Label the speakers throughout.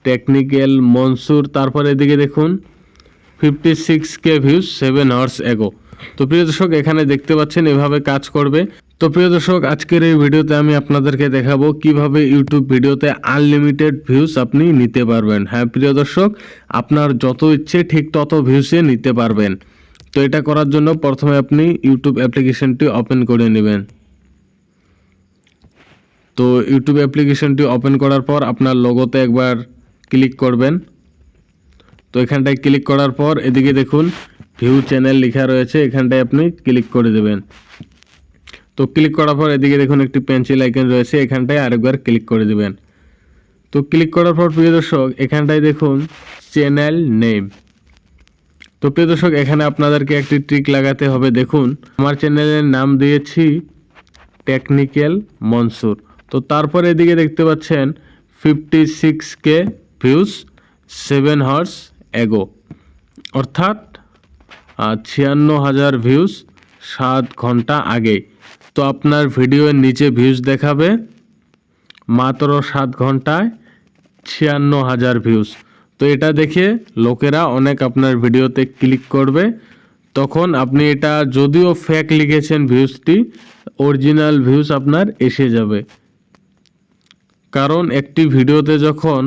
Speaker 1: Technical Mansur, তারপরে এদিকে দেখুন 56K ভিউজ 7 আওয়ার্স এগো। তো প্রিয় দর্শক এখানে দেখতে পাচ্ছেন এভাবে কাজ করবে। তো প্রিয় দর্শক আজকের এই ভিডিওতে আমি আপনাদেরকে দেখাবো কিভাবে ইউটিউব ভিডিওতে আনলিমিটেড ভিউজ আপনি নিতে পারবেন। হ্যাঁ প্রিয় দর্শক, আপনার যত ইচ্ছে ঠিক তত ভিউসে নিতে পারবেন। তো এটা করার জন্য প্রথমে আপনি ইউটিউব অ্যাপ্লিকেশনটি ওপেন করে নেবেন। তো ইউটিউব অ্যাপ্লিকেশনটি ওপেন করার পর আপনার লোগোতে একবার ক্লিক করবেন। তো এখানটায় ক্লিক করার পর এদিকে দেখুন ভিউ চ্যানেল লেখা রয়েছে, এখানটায় আপনি ক্লিক করে দেবেন। তো ক্লিক করার পর এদিকে দেখুন একটি পেন্সিল আইকন রয়েছে, এখানটায় আরেকবার ক্লিক করে দেবেন। তো ক্লিক করার পর প্রিয় দর্শক এখানটায় দেখুন চ্যানেল নেম। তো প্রিয় দর্শক এখানে আপনাদেরকে একটি ট্রিক লাগাতে হবে। দেখুন আমার চ্যানেলের নাম দিয়েছি টেকনিক্যাল মনসুর। তো তারপর এদিকে দেখতে পাচ্ছেন 56K ভিউজ 7 আওয়ার্স এগো, অর্থাৎ 56,000 ভিউজ 7 ঘন্টা আগে। তো আপনার ভিডিওর নিচে ভিউজ দেখাবে মাত্র 7 ঘন্টায় 56,000 ভিউজ। তো এটা দেখে লোকেরা অনেক আপনার ভিডিওতে ক্লিক করবে। তখন আপনি এটা যদিও ফেক লিখেছেন ভিউজটি, অরিজিনাল ভিউজ আপনার এসে যাবে। কারণ একটি ভিডিওতে যখন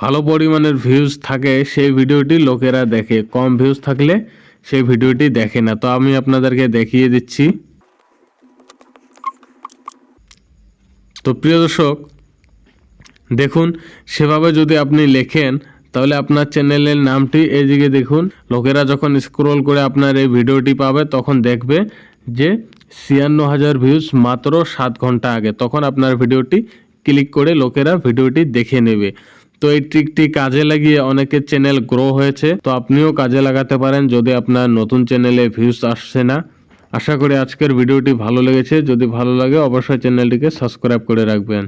Speaker 1: ভালো পরিমাণের ভিউজ থাকে সেই ভিডিওটি লোকেরা দেখে, কম ভিউজ থাকলে সেই ভিডিওটি দেখে না। তো আমি আপনাদেরকে দেখিয়ে দিচ্ছি। তো প্রিয় দর্শক দেখুন সেভাবে যদি আপনি লেখেন তাহলে আপনার চ্যানেলের নামটি এইদিকে দেখুন লোকেরা যখন স্ক্রল করে আপনার এই ভিডিওটি পাবে তখন দেখবে যে 56,000 ভিউজ মাত্র 7 ঘন্টা আগে। তখন আপনার ভিডিওটি ক্লিক করে লোকেরা ভিডিওটি দেখে নেবে। তো এই ট্রিকটি কাজে লাগিয়ে অনেকের চ্যানেল গ্রো হয়েছে। তো আপনিও কাজে লাগাতে পারেন যদি আপনার নতুন চ্যানেলে ভিউজ আসছে না। আশা করি আজকের ভিডিওটি ভালো লেগেছে। যদি ভালো লাগে অবশ্যই চ্যানেলটিকে সাবস্ক্রাইব করে রাখবেন।